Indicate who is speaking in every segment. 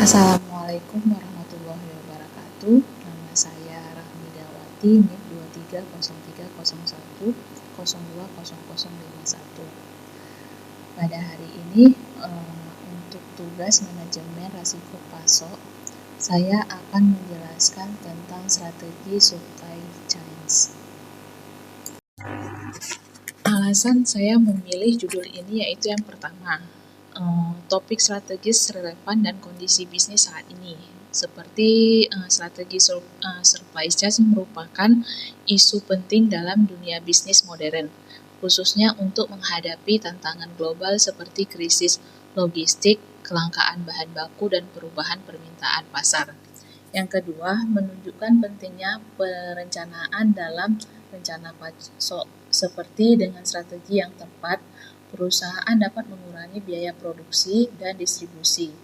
Speaker 1: Assalamualaikum warahmatullahi wabarakatuh. Nama saya Rahmi Dawati, NIM 230301020051. Pada hari ini untuk tugas manajemen risiko pasok, saya akan menjelaskan tentang strategi supply chains. Alasan saya memilih judul ini yaitu yang pertama, topik strategis relevan dan kondisi bisnis saat ini. Seperti strategi supply chain merupakan isu penting dalam dunia bisnis modern, khususnya untuk menghadapi tantangan global seperti krisis logistik, kelangkaan bahan baku, dan perubahan permintaan pasar. Yang kedua, menunjukkan pentingnya perencanaan dalam rencana pasok, seperti dengan strategi yang tepat, perusahaan dapat mengurangi biaya produksi dan distribusi,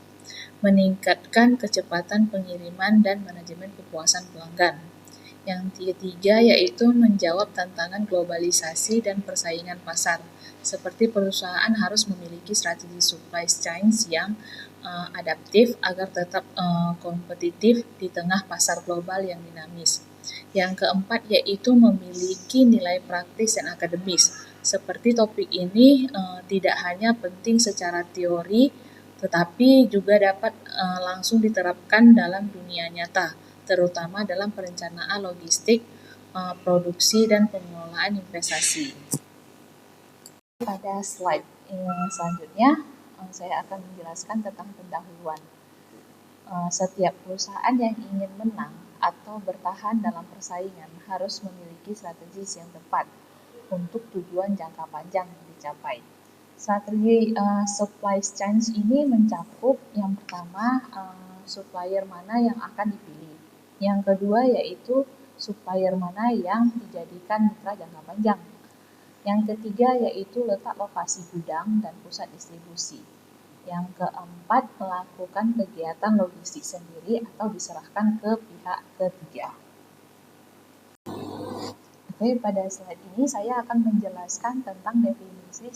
Speaker 1: meningkatkan kecepatan pengiriman dan manajemen kepuasan pelanggan. Yang ketiga yaitu menjawab tantangan globalisasi dan persaingan pasar, seperti perusahaan harus memiliki strategi supply chain yang adaptif agar tetap kompetitif di tengah pasar global yang dinamis. Yang keempat yaitu memiliki nilai praktis dan akademis, seperti topik ini tidak hanya penting secara teori, tetapi juga dapat langsung diterapkan dalam dunia nyata, terutama dalam perencanaan logistik, produksi, dan pengelolaan investasi. Pada slide selanjutnya, saya akan menjelaskan tentang pendahuluan. Setiap perusahaan yang ingin menang atau bertahan dalam persaingan harus memiliki strategi yang tepat untuk tujuan jangka panjang yang dicapai. Strategi supply chain ini mencakup yang pertama, supplier mana yang akan dipilih. Yang kedua yaitu supplier mana yang dijadikan mitra jangka panjang. Yang ketiga yaitu letak lokasi gudang dan pusat distribusi. Yang keempat, melakukan kegiatan logistik sendiri atau diserahkan ke pihak ketiga. Oke, pada slide ini saya akan menjelaskan tentang definisi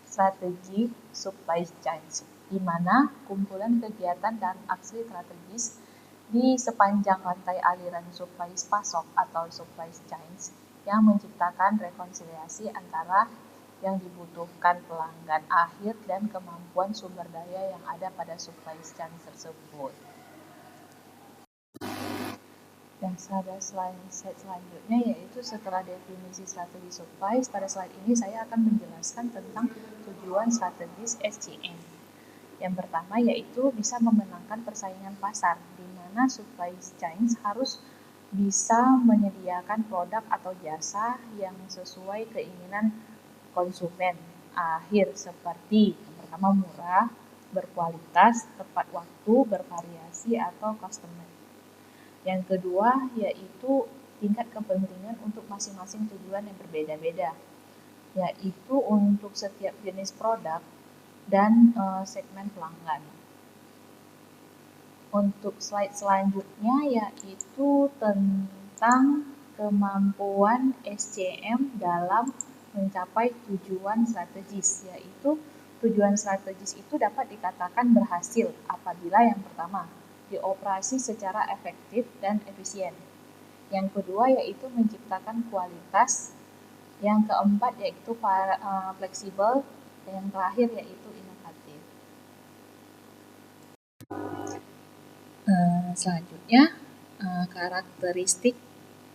Speaker 1: strategi supply chain, di mana kumpulan kegiatan dan aksi strategis di sepanjang rantai aliran supply pasok atau supply chain yang menciptakan rekonsiliasi antara yang dibutuhkan pelanggan akhir dan kemampuan sumber daya yang ada pada supply chain tersebut. Dan pada slide selanjutnya yaitu setelah definisi strategi supply, pada slide ini saya akan menjelaskan tentang tujuan strategis SCM. Yang pertama yaitu bisa memenangkan persaingan pasar, di mana supply chain harus bisa menyediakan produk atau jasa yang sesuai keinginan konsumen akhir, seperti yang pertama murah, berkualitas, tepat waktu, bervariasi, atau customer. Yang kedua yaitu tingkat kepentingan untuk masing-masing tujuan yang berbeda-beda, yaitu untuk setiap jenis produk dan segmen pelanggan. Untuk slide selanjutnya yaitu tentang kemampuan SCM dalam mencapai tujuan strategis, yaitu tujuan strategis itu dapat dikatakan berhasil apabila yang pertama, dioperasi secara efektif dan efisien. Yang kedua yaitu menciptakan kualitas. Yang keempat yaitu fleksibel. Dan yang terakhir yaitu inovatif. Selanjutnya, karakteristik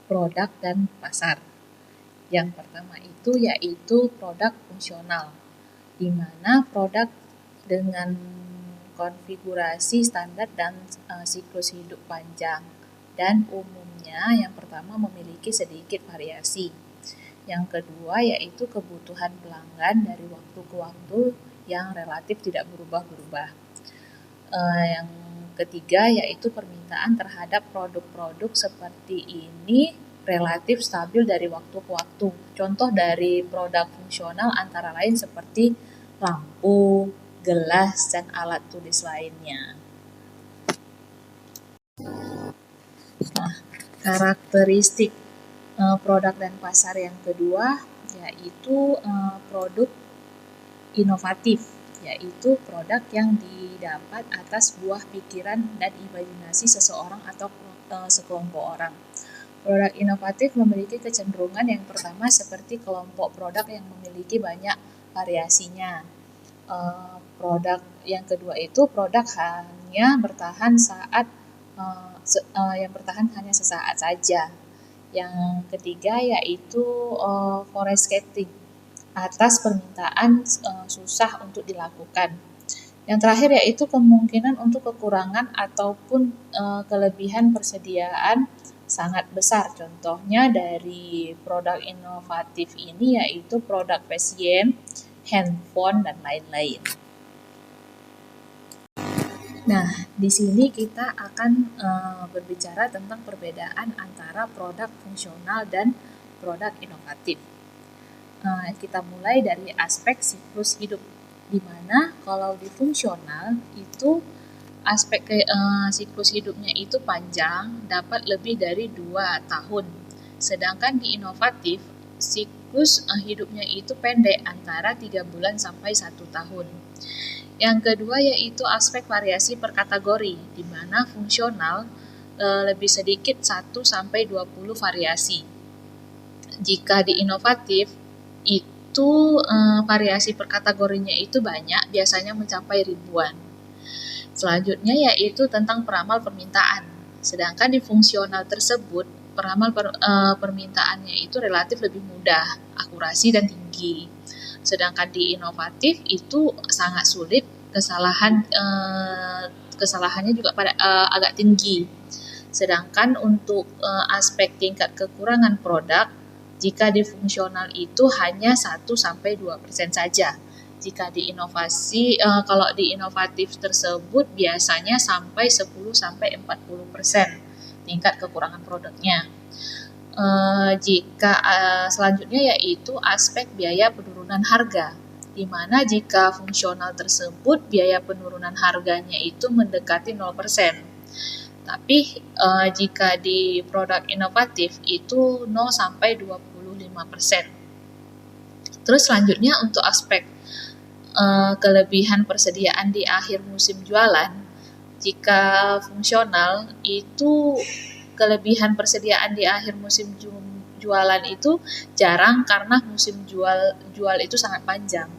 Speaker 1: produk dan pasar. Yang pertama itu yaitu produk fungsional, di mana produk dengan konfigurasi standar dan siklus hidup panjang, dan umumnya yang pertama memiliki sedikit variasi. Yang kedua yaitu kebutuhan pelanggan dari waktu ke waktu yang relatif tidak berubah-ubah. Yang ketiga yaitu permintaan terhadap produk-produk seperti ini relatif stabil dari waktu ke waktu. Contoh dari produk fungsional antara lain seperti lampu, gelas, dan alat tulis lainnya. Nah, karakteristik produk dan pasar yang kedua yaitu produk inovatif, yaitu produk yang didapat atas buah pikiran dan imajinasi seseorang atau sekelompok orang. Produk inovatif memiliki kecenderungan yang pertama seperti kelompok produk yang memiliki banyak variasinya. Produk yang kedua itu produk hanya bertahan hanya sesaat saja. Yang ketiga yaitu forecasting, atas permintaan susah untuk dilakukan. Yang terakhir yaitu kemungkinan untuk kekurangan ataupun kelebihan persediaan sangat besar. Contohnya dari produk inovatif ini yaitu produk pasien, handphone, dan lain-lain. Nah, di sini kita akan berbicara tentang perbedaan antara produk fungsional dan produk inovatif. Kita mulai dari aspek siklus hidup, di mana kalau di fungsional itu aspek siklus hidupnya itu panjang, dapat lebih dari 2 tahun. Sedangkan di inovatif, siklus hidupnya itu pendek, antara 3 bulan sampai 1 tahun. Yang kedua yaitu aspek variasi per kategori, di mana fungsional lebih sedikit 1 sampai 20 variasi. Jika di inovatif itu variasi per kategorinya itu banyak, biasanya mencapai ribuan. Selanjutnya yaitu tentang peramal permintaan. Sedangkan di fungsional tersebut, peramal permintaannya itu relatif lebih mudah, akurasi dan tinggi. Sedangkan di inovatif itu sangat sulit, kesalahannya juga agak tinggi. Sedangkan untuk aspek tingkat kekurangan produk, jika di fungsional itu hanya 1-2% saja. Jika di inovasi, kalau di inovatif tersebut biasanya sampai 10-40% tingkat kekurangan produknya. Jika selanjutnya yaitu aspek biaya penurunan harga, di mana jika fungsional tersebut biaya penurunan harganya itu mendekati 0%. Tapi jika di produk inovatif itu 0-25%. Terus selanjutnya untuk aspek kelebihan persediaan di akhir musim jualan, jika fungsional itu kelebihan persediaan di akhir musim jualan itu jarang karena musim jual itu sangat panjang.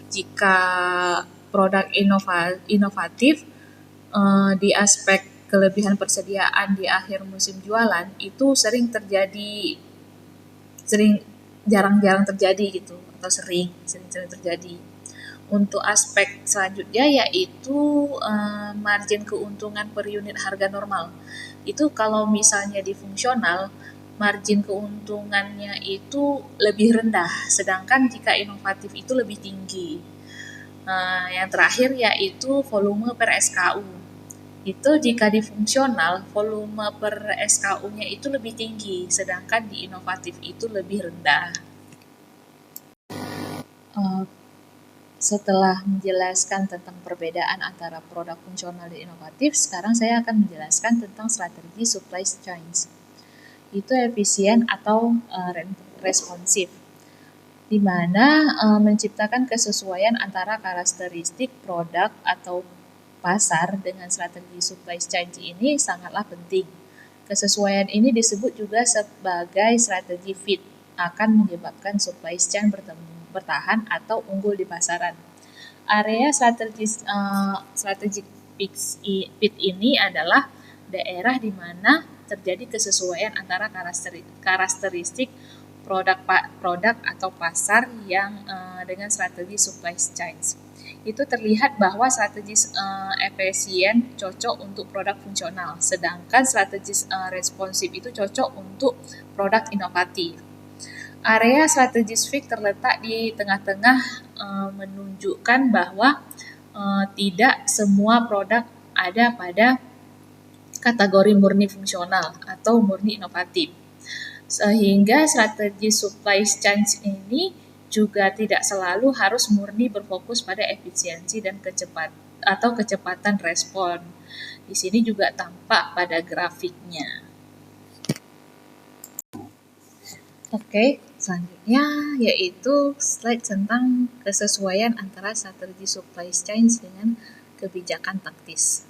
Speaker 1: Jika produk inovatif di aspek kelebihan persediaan di akhir musim jualan itu jarang-jarang terjadi gitu, atau sering terjadi. Untuk aspek selanjutnya yaitu margin keuntungan per unit harga normal. Itu kalau misalnya di fungsional, margin keuntungannya itu lebih rendah, sedangkan jika inovatif itu lebih tinggi. Yang terakhir yaitu volume per SKU. Itu jika di fungsional, volume per SKU-nya itu lebih tinggi, sedangkan di inovatif itu lebih rendah. Setelah menjelaskan tentang perbedaan antara produk fungsional dan inovatif, sekarang saya akan menjelaskan tentang strategi supply chains. Itu efisien atau responsif, di mana menciptakan kesesuaian antara karakteristik produk atau pasar dengan strategi supply chain ini sangatlah penting. Kesesuaian ini disebut juga sebagai strategi fit, akan menyebabkan supply chain bertahan atau unggul di pasaran. Area strategic fit ini adalah daerah di mana terjadi kesesuaian antara karakteristik produk atau pasar yang dengan strategi supply chains. Itu terlihat bahwa strategi efisien cocok untuk produk fungsional, sedangkan strategi responsif itu cocok untuk produk inovatif. Area strategis fit terletak di tengah-tengah, menunjukkan bahwa tidak semua produk ada pada kategori murni fungsional atau murni inovatif. Sehingga strategi supply chain ini juga tidak selalu harus murni berfokus pada efisiensi dan kecepatan respon. Di sini juga tampak pada grafiknya. Oke, Selanjutnya yaitu slide tentang kesesuaian antara strategi supply chain dengan kebijakan taktis,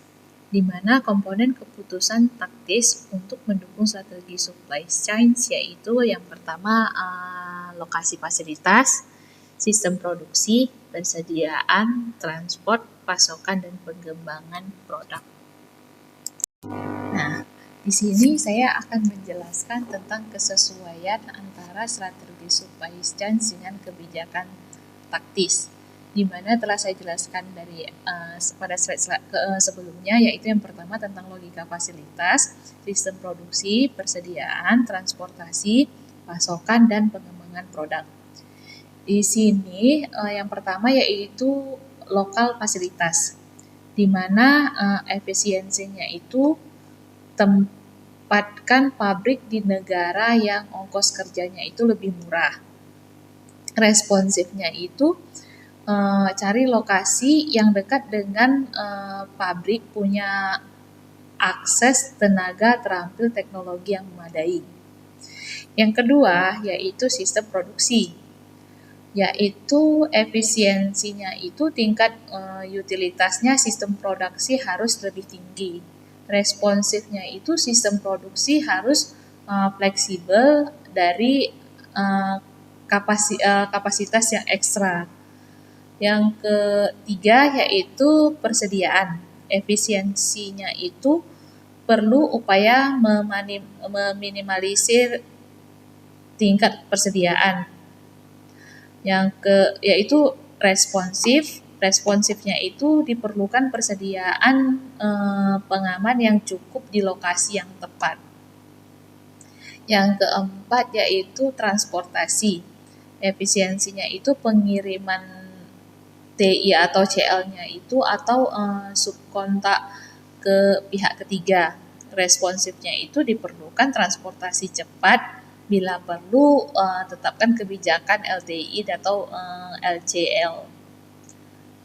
Speaker 1: di mana komponen keputusan taktis untuk mendukung strategi supply chain yaitu yang pertama lokasi fasilitas, sistem produksi, persediaan, transport, pasokan, dan pengembangan produk. Nah, di sini saya akan menjelaskan tentang kesesuaian antara strategi supply chain dengan kebijakan taktis, di mana telah saya jelaskan dari pada slide sebelumnya, yaitu yang pertama tentang logika fasilitas, sistem produksi, persediaan, transportasi, pasokan, dan pengembangan produk. Di sini yang pertama yaitu lokal fasilitas, di mana efisiensinya itu tempatkan pabrik di negara yang ongkos kerjanya itu lebih murah. Responsifnya itu cari lokasi yang dekat dengan pabrik, punya akses tenaga terampil, teknologi yang memadai. Yang kedua yaitu sistem produksi, yaitu efisiensinya itu tingkat utilitasnya sistem produksi harus lebih tinggi. Responsifnya itu sistem produksi harus fleksibel dari kapasitas yang ekstra. Yang ketiga yaitu persediaan. Efisiensinya itu perlu upaya meminimalisir tingkat persediaan. Yaitu responsifnya itu diperlukan persediaan pengaman yang cukup di lokasi yang tepat. Yang keempat yaitu transportasi. Efisiensinya itu pengiriman TI atau CL-nya itu atau subkontak ke pihak ketiga. Responsifnya itu diperlukan transportasi cepat, bila perlu tetapkan kebijakan LTI atau LCL.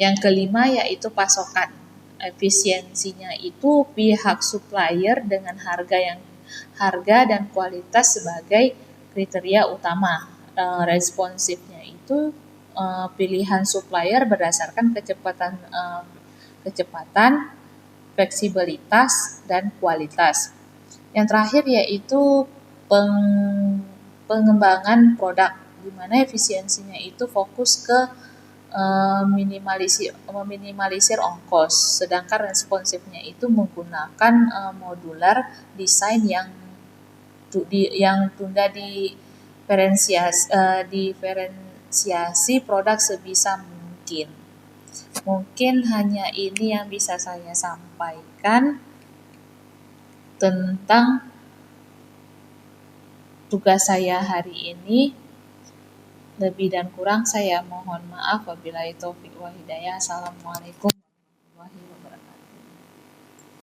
Speaker 1: Yang kelima yaitu pasokan. Efisiensinya itu pihak supplier dengan harga dan kualitas sebagai kriteria utama. Responsifnya itu pilihan supplier berdasarkan kecepatan, fleksibilitas, dan kualitas. Yang terakhir yaitu pengembangan produk, di mana efisiensinya itu fokus ke meminimalisir ongkos, sedangkan responsifnya itu menggunakan modular desain yang tunda diferensiasi produk sebisa mungkin. Mungkin hanya ini yang bisa saya sampaikan tentang tugas saya hari ini. Lebih dan kurang saya mohon maaf. Wabillahi taufiq wal hidayah. Assalamualaikum.